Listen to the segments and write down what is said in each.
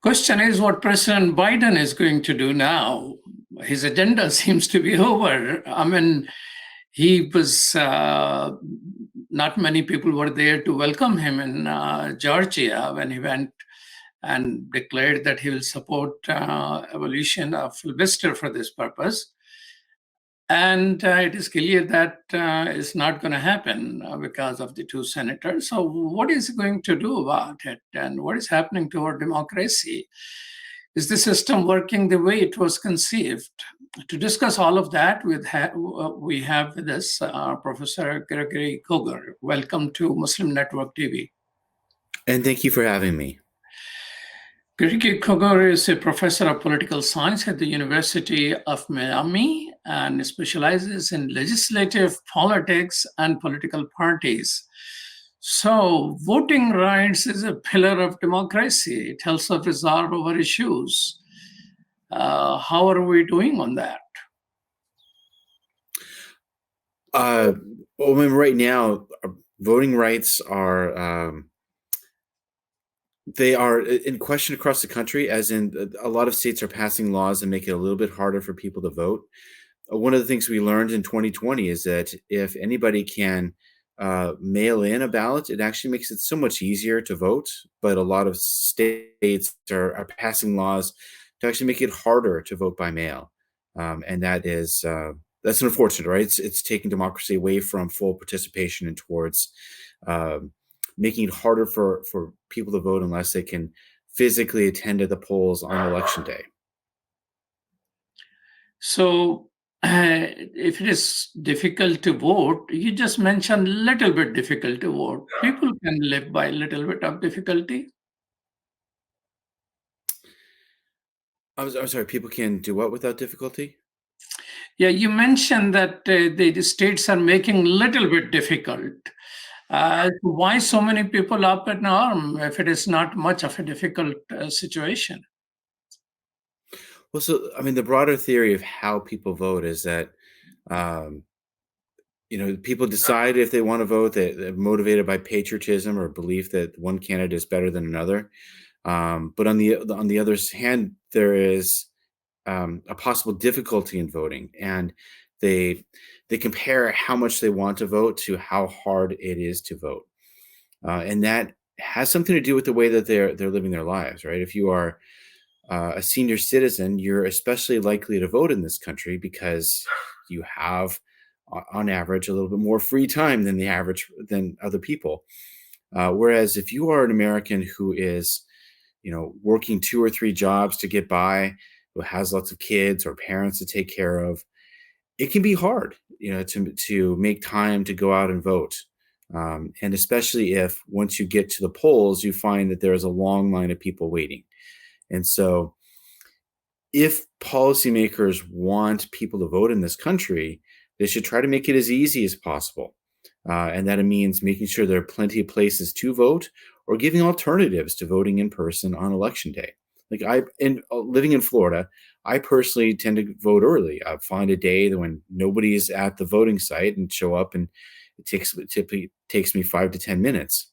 Question is what President Biden is going to do now. His agenda seems to be over. I mean, he was, not many people were there to welcome him in Georgia when he went and declared that he will support abolition of filibuster for this purpose. And it is clear that is not going to happen because of the two senators. So what is he going to do about it? And what is happening to our democracy? Is the system working the way it was conceived? To discuss all of that, we have with us Professor Gregory Koger. Welcome to Muslim Network TV. And thank you for having me. Gregory Koger is a professor of political science at the University of Miami and specializes in legislative politics and political parties. So voting rights is a pillar of democracy. It helps us resolve our issues. How are we doing on that? Well, I mean, right now, voting rights are they are in question across the country, as in a lot of states are passing laws and make it a little bit harder for people to vote. One of the things we learned in 2020 is that if anybody can mail in a ballot, it actually makes it so much easier to vote. But a lot of states are passing laws to actually make it harder to vote by mail. And that is that's unfortunate, right? It's taking democracy away from full participation and towards making it harder for people to vote unless they can physically attend to the polls on election day. So if it is difficult to vote, you just mentioned a little bit difficult to vote. People can live by a little bit of difficulty. I'm sorry, people can do what without difficulty? Yeah, you mentioned that the states are making a little bit difficult. Why so many people up in arm if it is not much of a difficult situation? Well, so I mean, the broader theory of how people vote is that, people decide if they want to vote. They're motivated by patriotism or belief that one candidate is better than another. But on the other hand, there is a possible difficulty in voting, and they compare how much they want to vote to how hard it is to vote, and that has something to do with the way that they're living their lives, right? If you are a senior citizen, you're especially likely to vote in this country because you have, on average, a little bit more free time than other people. Whereas if you are an American who is, working 2 or 3 jobs to get by, who has lots of kids or parents to take care of, it can be hard, to make time to go out and vote. And especially if once you get to the polls, you find that there is a long line of people waiting. And so if policymakers want people to vote in this country, they should try to make it as easy as possible. And that it means making sure there are plenty of places to vote or giving alternatives to voting in person on election day. Like living in Florida, I personally tend to vote early. I find a day that when nobody's at the voting site and show up, and it typically takes me 5 to 10 minutes.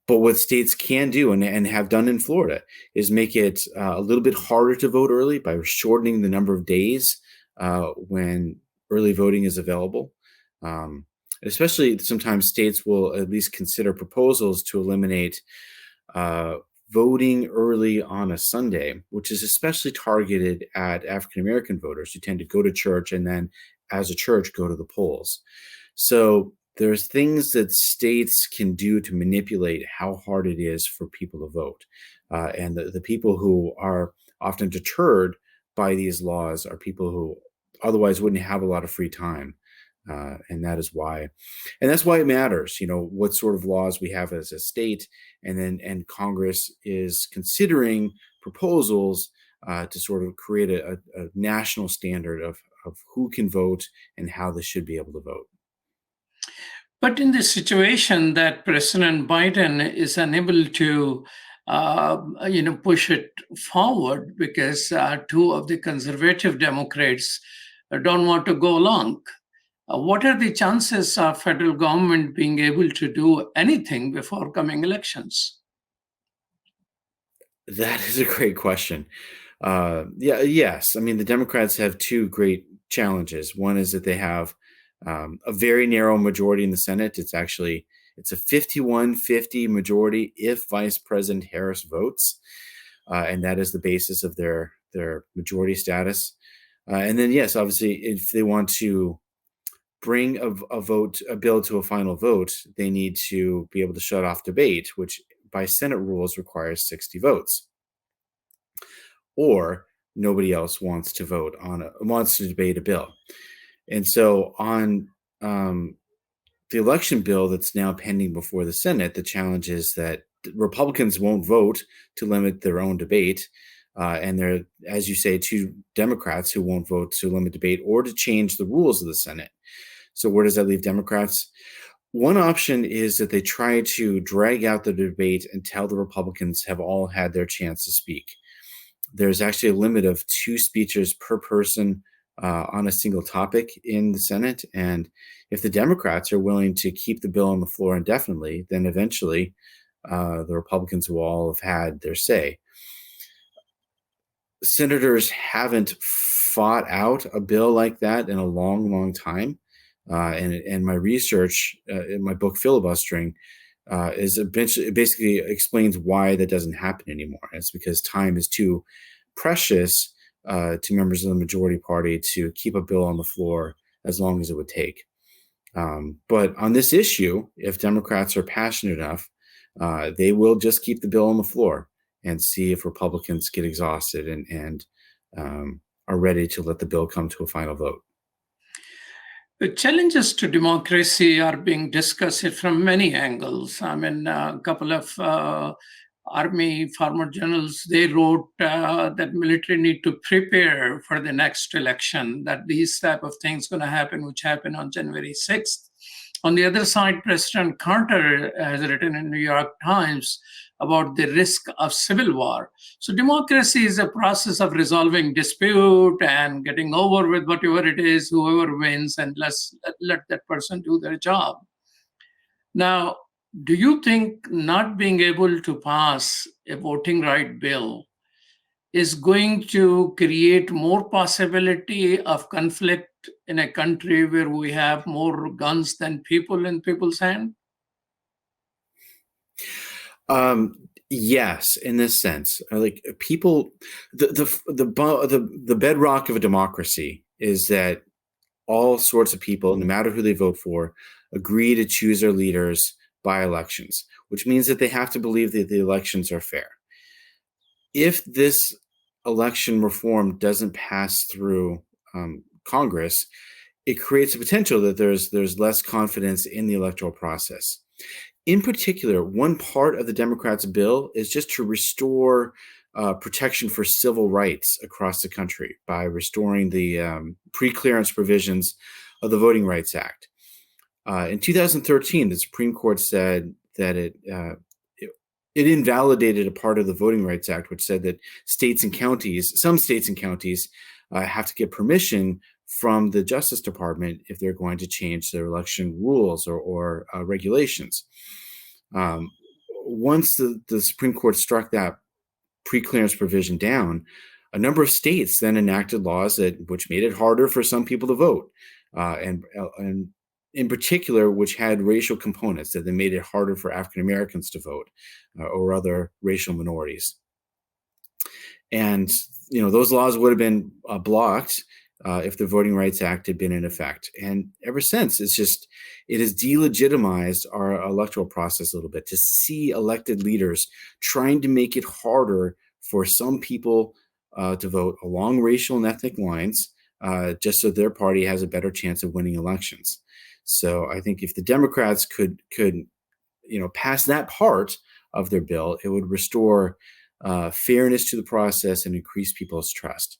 But what states can do and have done in Florida is make it a little bit harder to vote early by shortening the number of days when early voting is available. Especially sometimes states will at least consider proposals to eliminate voting early on a Sunday, which is especially targeted at African-American voters who tend to go to church and then as a church go to the polls. So there's things that states can do to manipulate how hard it is for people to vote. And the people who are often deterred by these laws are people who otherwise wouldn't have a lot of free time. And that's why it matters, what sort of laws we have as a state, and Congress is considering proposals to sort of create a national standard of who can vote and how they should be able to vote. But in this situation that President Biden is unable to, push it forward because 2 of the conservative Democrats don't want to go along. What are the chances of federal government being able to do anything before coming elections? That is a great question. Yes. I mean, the Democrats have two great challenges. One is that they have a very narrow majority in the Senate. It's a 51-50 majority if Vice President Harris votes, and that is the basis of their majority status. And then, yes, obviously, if they want to bring a bill to a final vote, they need to be able to shut off debate, which by Senate rules requires 60 votes. Or nobody else wants to wants to debate a bill. And so on the election bill that's now pending before the Senate, the challenge is that Republicans won't vote to limit their own debate. And there are, as you say, two Democrats who won't vote to limit debate or to change the rules of the Senate. So where does that leave Democrats? One option is that they try to drag out the debate until the Republicans have all had their chance to speak. There's actually a limit of 2 speeches per person on a single topic in the Senate. And if the Democrats are willing to keep the bill on the floor indefinitely, then eventually the Republicans will all have had their say. Senators haven't fought out a bill like that in a long, long time. And my research in my book, Filibustering, it basically explains why that doesn't happen anymore. It's because time is too precious to members of the majority party to keep a bill on the floor as long as it would take. But on this issue, if Democrats are passionate enough, they will just keep the bill on the floor and see if Republicans get exhausted and are ready to let the bill come to a final vote. The challenges to democracy are being discussed from many angles. I mean, a couple of Army former generals, they wrote that military need to prepare for the next election, that these type of things going to happen, which happened on January 6th. On the other side, President Carter has written in New York Times about the risk of civil war. So democracy is a process of resolving dispute and getting over with whatever it is, whoever wins, and let that person do their job. Now, do you think not being able to pass a voting right bill is going to create more possibility of conflict in a country where we have more guns than people in people's hand? Yes, in this sense, like people, the bedrock of a democracy is that all sorts of people, no matter who they vote for, agree to choose their leaders by elections, which means that they have to believe that the elections are fair. If this election reform doesn't pass through Congress, it creates a potential that there's less confidence in the electoral process. In particular, one part of the Democrats' bill is just to restore protection for civil rights across the country by restoring the pre-clearance provisions of the Voting Rights Act. In 2013, the Supreme Court said that it invalidated a part of the Voting Rights Act, which said that some states and counties have to get permission from the Justice Department if they're going to change their election rules or regulations. Once the Supreme Court struck that pre-clearance provision down, a number of states then enacted laws which made it harder for some people to vote, and in particular, which had racial components, that they made it harder for African Americans to vote or other racial minorities. And those laws would have been blocked if the Voting Rights Act had been in effect. And ever since, it has delegitimized our electoral process a little bit to see elected leaders trying to make it harder for some people to vote along racial and ethnic lines, just so their party has a better chance of winning elections. So I think if the Democrats could pass that part of their bill, it would restore fairness to the process and increase people's trust.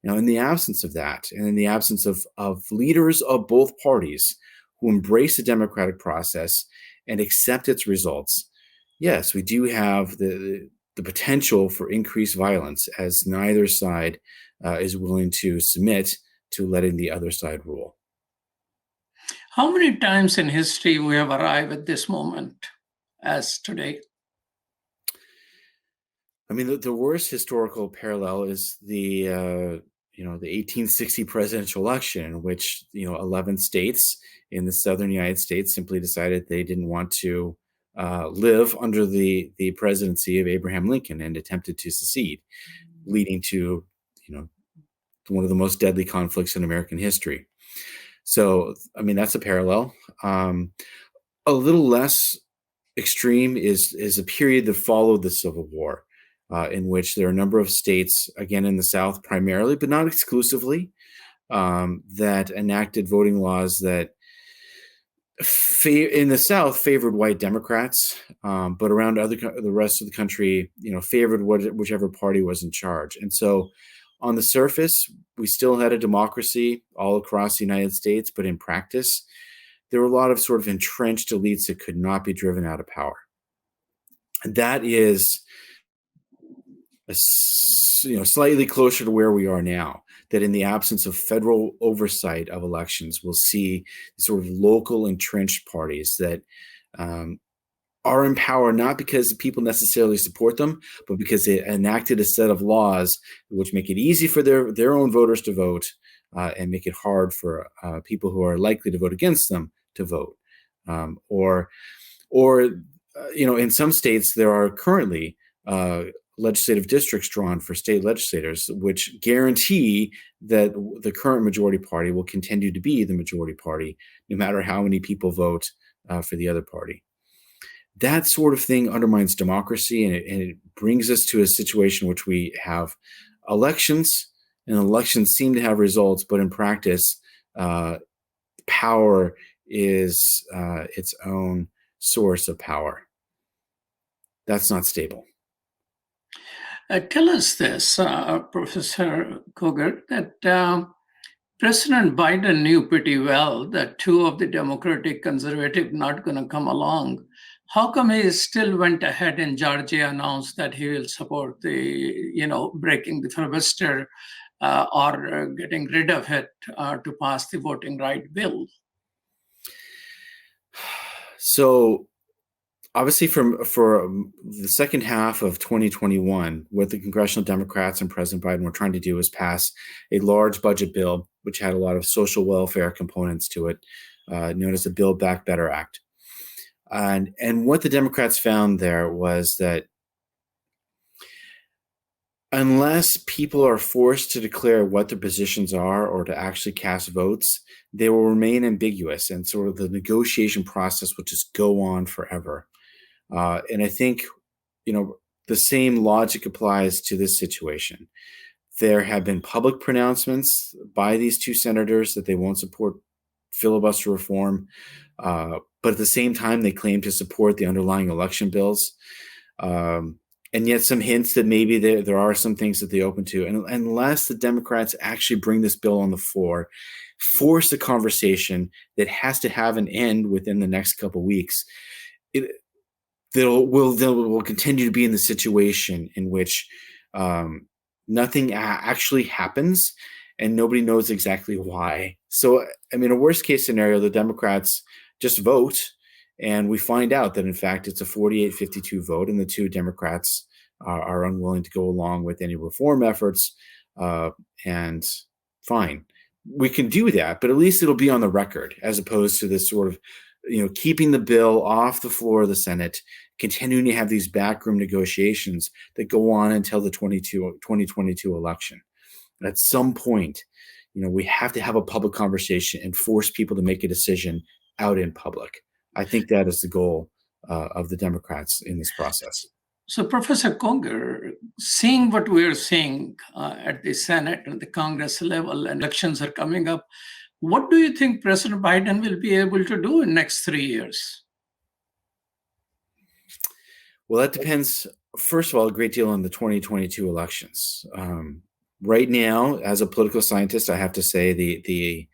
Now, in the absence of that, and in the absence of leaders of both parties who embrace the democratic process and accept its results, yes, we do have the potential for increased violence, as neither side is willing to submit to letting the other side rule. How many times in history we have arrived at this moment as today? I mean, the worst historical parallel is the 1860 presidential election, in which 11 states in the southern United States simply decided they didn't want to live under the presidency of Abraham Lincoln and attempted to secede, leading to one of the most deadly conflicts in American history. So, I mean, that's a parallel. A little less extreme is a period that followed the Civil War, in which there are a number of states, again in the South primarily, but not exclusively, that enacted voting laws that in the South favored white Democrats, but around the rest of the country, favored whichever party was in charge. And so, on the surface, we still had a democracy all across the United States, but in practice, there were a lot of sort of entrenched elites that could not be driven out of power. And that is slightly closer to where we are now, that in the absence of federal oversight of elections, we'll see sort of local entrenched parties that are in power not because people necessarily support them, but because they enacted a set of laws which make it easy for their own voters to vote and make it hard for people who are likely to vote against them to vote. In some states, there are currently legislative districts drawn for state legislators, which guarantee that the current majority party will continue to be the majority party, no matter how many people vote for the other party. That sort of thing undermines democracy, and it brings us to a situation in which we have elections, and elections seem to have results, but in practice, power is its own source of power. That's not stable. Tell us this, Professor Koger, that President Biden knew pretty well that two of the Democratic conservative not going to come along. How come he still went ahead in Georgia, announced that he will support the, breaking the filibuster or getting rid of it to pass the voting right bill? So, obviously, for the second half of 2021, what the congressional Democrats and President Biden were trying to do was pass a large budget bill, which had a lot of social welfare components to it, known as the Build Back Better Act. And what the Democrats found there was that unless people are forced to declare what their positions are or to actually cast votes, they will remain ambiguous, and sort of the negotiation process will just go on forever. And I think, the same logic applies to this situation. There have been public pronouncements by these two senators that they won't support filibuster reform, but at the same time, they claim to support the underlying election bills. And yet some hints that maybe there are some things that they open to. And unless the Democrats actually bring this bill on the floor, force a conversation that has to have an end within the next couple of weeks, we'll continue to be in the situation in which nothing actually happens and nobody knows exactly why. So, I mean, a worst case scenario, the Democrats just vote and we find out that, in fact, it's a 48-52 vote and the two Democrats are unwilling to go along with any reform efforts. And fine, we can do that, but at least it'll be on the record as opposed to this sort of, keeping the bill off the floor of the Senate, continuing to have these backroom negotiations that go on until the 2022 election. At some point, we have to have a public conversation and force people to make a decision out in public. I think that is the goal of the Democrats in this process. So, Professor Koger, seeing what we're seeing at the Senate and the Congress level, and elections are coming up, what do you think President Biden will be able to do in the next 3 years? Well, that depends, first of all, a great deal on the 2022 elections. Right now, as a political scientist, I have to say the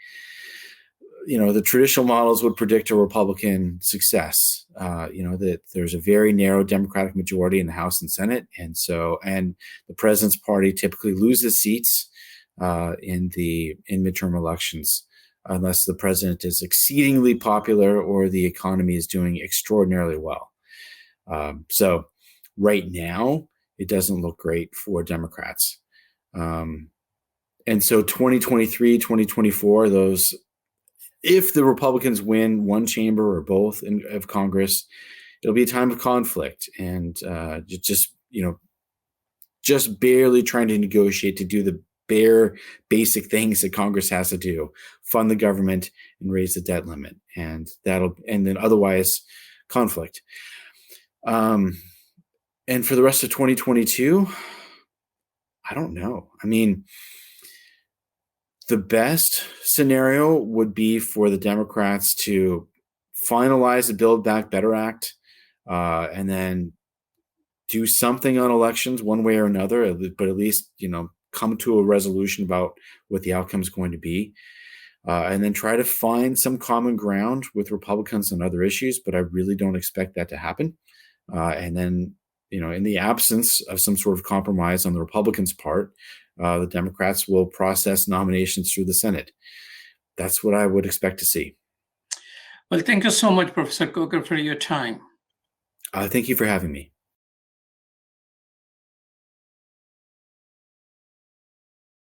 traditional models would predict a Republican success. That there's a very narrow Democratic majority in the House and Senate, and the president's party typically loses seats in midterm elections unless the president is exceedingly popular or the economy is doing extraordinarily well. So right now, it doesn't look great for Democrats. And so 2023, 2024, those, if the Republicans win one chamber or both of Congress, it'll be a time of conflict and just barely trying to negotiate to do the bare basic things that Congress has to do: fund the government and raise the debt limit, and then otherwise conflict. And for the rest of 2022, I don't know. I mean, the best scenario would be for the Democrats to finalize the Build Back Better Act, and then do something on elections one way or another, but at least, come to a resolution about what the outcome is going to be, and then try to find some common ground with Republicans on other issues. But I really don't expect that to happen. And then, in the absence of some sort of compromise on the Republicans' part, the Democrats will process nominations through the Senate. That's what I would expect to see. Well, thank you so much, Professor Koger, for your time. Thank you for having me.